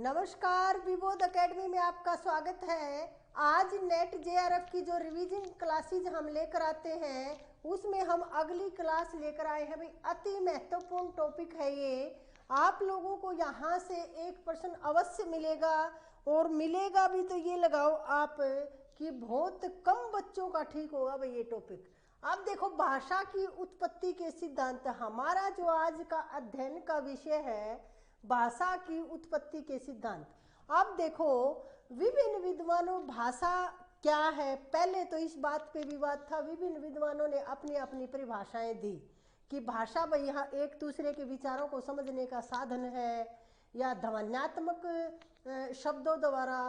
नमस्कार, विबोध एकेडमी में आपका स्वागत है। आज नेट जेआरएफ की जो रिवीजन क्लासेज हम लेकर आते हैं उसमें हम अगली क्लास लेकर आए हैं। भाई अति महत्वपूर्ण टॉपिक है ये। आप लोगों को यहाँ से एक प्रश्न अवश्य मिलेगा और मिलेगा भी तो ये लगाओ आप कि बहुत कम बच्चों का ठीक होगा भाई ये टॉपिक। अब देखो, भाषा की उत्पत्ति के सिद्धांत हमारा जो आज का अध्ययन का विषय है, भाषा की उत्पत्ति के सिद्धांत। अब देखो, विभिन्न विद्वानों भाषा क्या है, पहले तो इस बात पे विवाद था। विभिन्न विद्वानों ने अपनी अपनी परिभाषाएं दी कि भाषा भाई यहाँ एक दूसरे के विचारों को समझने का साधन है या ध्वन्यात्मक शब्दों द्वारा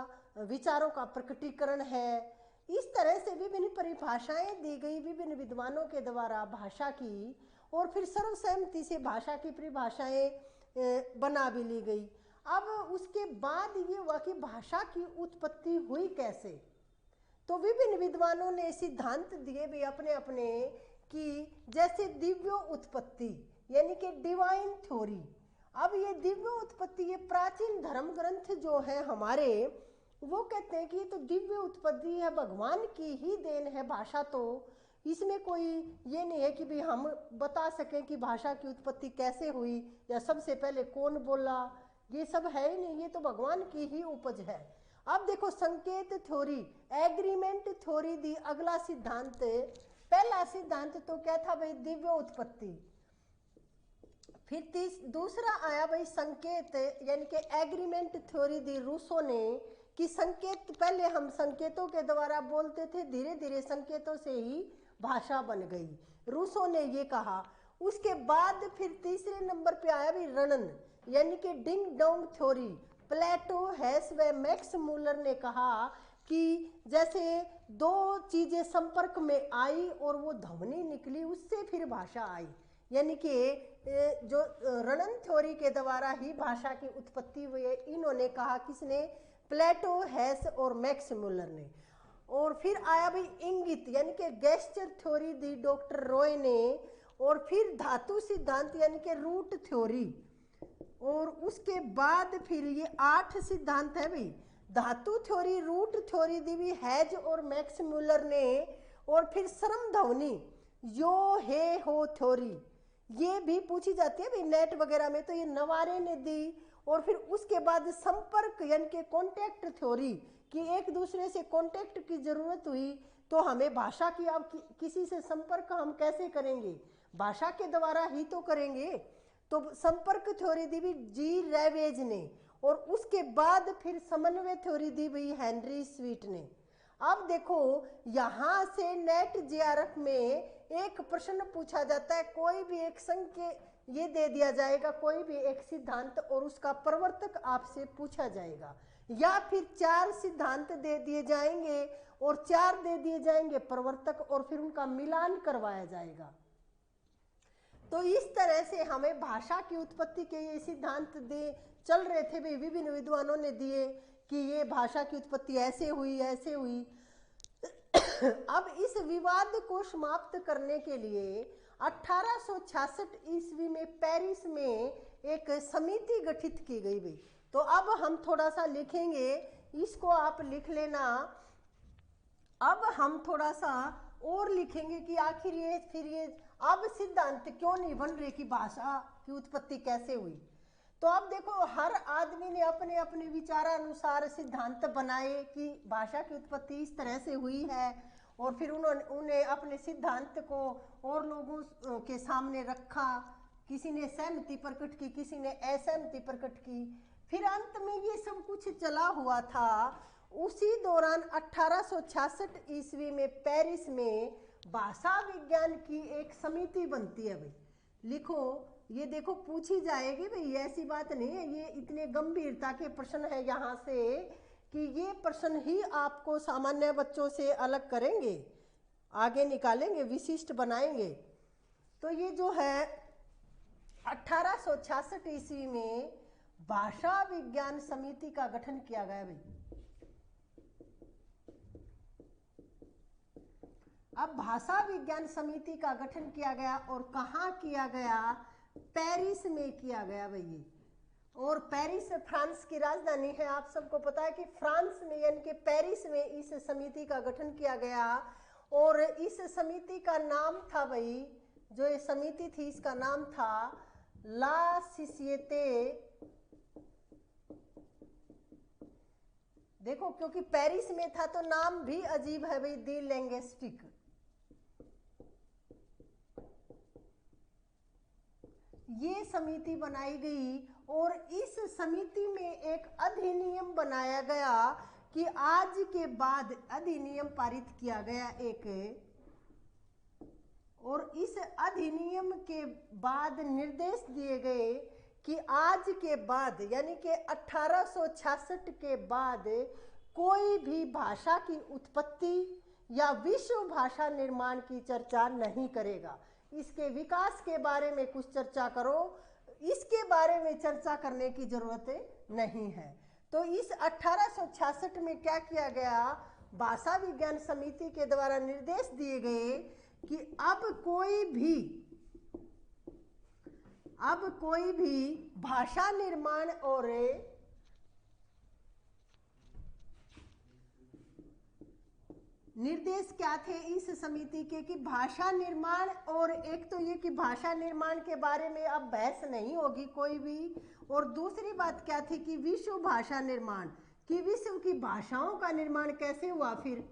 विचारों का प्रकटीकरण है। इस तरह से विभिन्न परिभाषाएं दी गई विभिन्न विद्वानों के द्वारा भाषा की, और फिर सर्वसहमति से भाषा की परिभाषाएं बना भी ली गई। अब उसके बाद ये हुआ कि भाषा की उत्पत्ति हुई कैसे। तो विभिन्न विद्वानों ने सिद्धांत दिए भी अपने अपने कि जैसे दिव्य उत्पत्ति यानी कि डिवाइन थ्योरी। अब ये दिव्य उत्पत्ति, ये प्राचीन धर्म ग्रंथ जो है हमारे, वो कहते हैं कि ये तो दिव्य उत्पत्ति है, भगवान की ही देन है भाषा। तो इसमें कोई ये नहीं है कि भी हम बता सकें कि भाषा की उत्पत्ति कैसे हुई या सबसे पहले कौन बोला, ये सब है ही नहीं, ये तो भगवान की ही उपज है। अब देखो, संकेत थ्योरी, एग्रीमेंट थ्योरी दी अगला सिद्धांत। पहला सिद्धांत तो क्या था भाई, दिव्य उत्पत्ति। फिर दूसरा आया भाई संकेत यानी कि एग्रीमेंट थ्योरी दी रूसो ने कि संकेत, पहले हम संकेतों के द्वारा बोलते थे, धीरे धीरे संकेतों से ही भाषा बन गई, रूसो ने ये कहा। उसके बाद फिर तीसरे नंबर पे आया भी रणन यानी कि डिंग डोंग थ्योरी। प्लेटो, हेस व मैक्स मूलर ने कहा कि जैसे दो चीजें संपर्क में आई और वो ध्वनि निकली, उससे फिर भाषा आई। यानी कि जो रणन थ्योरी के द्वारा ही भाषा की उत्पत्ति हुई है, इन्होंने कहा, किसने? प्लेटो, हेस और मैक्स मूलर ने। और फिर आया भाई इंगित यानी कि गेस्चर थ्योरी दी डॉक्टर रॉय ने। और फिर धातु सिद्धांत यानी कि रूट थ्योरी। और उसके बाद फिर ये 8 सिद्धांत है भाई, धातु थ्योरी, रूट थ्योरी दी भी हेज और मैक्स मूलर ने। और फिर श्रम ध्वनि, यो हे हो थ्योरी, ये भी पूछी जाती है भाई नेट वगैरह में, तो ये नवारे ने दी। और फिर उसके बाद संपर्क यानी कि कॉन्टेक्ट थ्योरी, कि एक दूसरे से कॉन्टेक्ट की जरूरत हुई तो हमें भाषा की, अब किसी से संपर्क हम कैसे करेंगे, भाषा के द्वारा ही तो करेंगे। तो संपर्क थ्योरी दी भी जी रेवेज ने। और उसके बाद फिर समन्वय थ्योरी दी भी हेनरी स्वीट ने। अब देखो, यहां से नेट जेआरएफ में एक प्रश्न पूछा जाता है, कोई भी एक संकेत ये दे दिया जाएगा, कोई भी एक सिद्धांत और उसका प्रवर्तक आपसे पूछा जाएगा, या फिर 4 सिद्धांत दे दिए जाएंगे और 4 दे दिए जाएंगे प्रवर्तक, और फिर उनका मिलान करवाया जाएगा। तो इस तरह से हमें भाषा की उत्पत्ति के ये सिद्धांत दे चल रहे थे भाई, विभिन्न विद्वानों ने दिए कि ये भाषा की उत्पत्ति ऐसे हुई ऐसे हुई। अब इस विवाद को समाप्त करने के लिए 1866 ईस्वी में पेरिस में एक समिति गठित की गई भाई। तो अब हम थोड़ा सा लिखेंगे, इसको आप लिख लेना। अब हम थोड़ा सा और लिखेंगे कि आखिर ये फिर ये अब सिद्धांत क्यों नहीं बन रहे कि भाषा की उत्पत्ति कैसे हुई। तो अब देखो, हर आदमी ने अपने अपने विचारानुसार सिद्धांत बनाए कि भाषा की उत्पत्ति इस तरह से हुई है, और फिर उन्हें अपने सिद्धांत को और लोगों के सामने रखा। किसी ने सहमति प्रकट की, किसी ने असहमति प्रकट की। फिर अंत में ये सब कुछ चला हुआ था। उसी दौरान 1866 ईस्वी में पेरिस में भाषा विज्ञान की एक समिति बनती है भाई। लिखो, ये देखो पूछी जाएगी भाई, ऐसी बात नहीं है, ये इतने गंभीरता के प्रश्न है यहाँ से कि ये प्रश्न ही आपको सामान्य बच्चों से अलग करेंगे, आगे निकालेंगे, विशिष्ट बनाएंगे। तो ये जो है 1866 ईस्वी में भाषा विज्ञान समिति का गठन किया गया भाई। अब भाषा विज्ञान समिति का गठन किया गया और कहाँ किया गया? पेरिस में किया गया भाई। और पेरिस फ्रांस की राजधानी है। आप सबको पता है कि फ्रांस में यानी कि पेरिस में इस समिति का गठन किया गया। और इस समिति का नाम था भाई, जो ये समिति थी इसका नाम था ला सोसाइटे। देखो क्योंकि पेरिस में था तो नाम भी अजीब है भाई, दी लिंग्विस्टिक। ये समिति बनाई गई और इस समिति में एक अधिनियम बनाया गया कि आज के बाद अधिनियम पारित किया गया एक, और इस अधिनियम के बाद निर्देश दिए गए कि आज के बाद यानी कि 1866 के बाद कोई भी भाषा की उत्पत्ति या विश्व भाषा निर्माण की चर्चा नहीं करेगा। इसके विकास के बारे में कुछ चर्चा करो, इसके बारे में चर्चा करने की जरूरत नहीं है। तो इस 1866 में क्या किया गया, भाषा विज्ञान समिति के द्वारा निर्देश दिए गए कि अब कोई भी भाषा निर्माण और निर्देश क्या थे इस समिति के कि भाषा निर्माण, और एक तो ये कि भाषा निर्माण के बारे में अब बहस नहीं होगी कोई भी, और दूसरी बात क्या थी कि विश्व भाषा निर्माण, कि विश्व की भाषाओं का निर्माण कैसे हुआ। फिर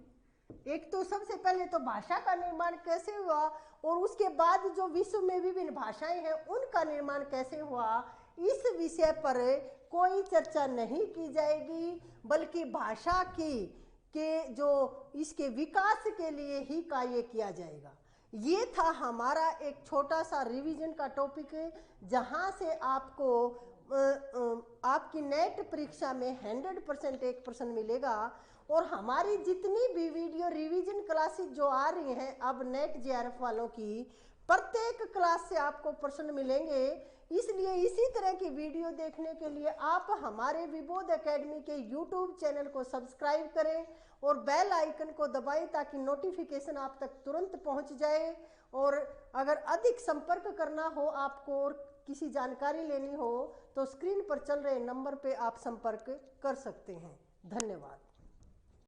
एक तो सबसे पहले तो भाषा का निर्माण कैसे हुआ, और उसके बाद जो विश्व में विभिन्न भाषाएं हैं उनका निर्माण कैसे हुआ, इस विषय पर कोई चर्चा नहीं की जाएगी, बल्कि भाषा के जो इसके विकास के लिए ही कार्य किया जाएगा। ये था हमारा एक छोटा सा रिवीजन का टॉपिक, जहाँ से आपको आपकी नेट परीक्षा में 100% एक प्रश्न मिलेगा। और हमारी जितनी भी वीडियो रिवीजन क्लासेस जो आ रही हैं अब नेट जेआरएफ वालों की, प्रत्येक क्लास से आपको प्रश्न मिलेंगे। इसलिए इसी तरह की वीडियो देखने के लिए आप हमारे विबोध एकेडमी के यूट्यूब चैनल को सब्सक्राइब करें और बेल आइकन को दबाएं ताकि नोटिफिकेशन आप तक तुरंत पहुंच जाए। और अगर अधिक संपर्क करना हो आपको और किसी जानकारी लेनी हो तो स्क्रीन पर चल रहे नंबर पे आप संपर्क कर सकते हैं। धन्यवाद।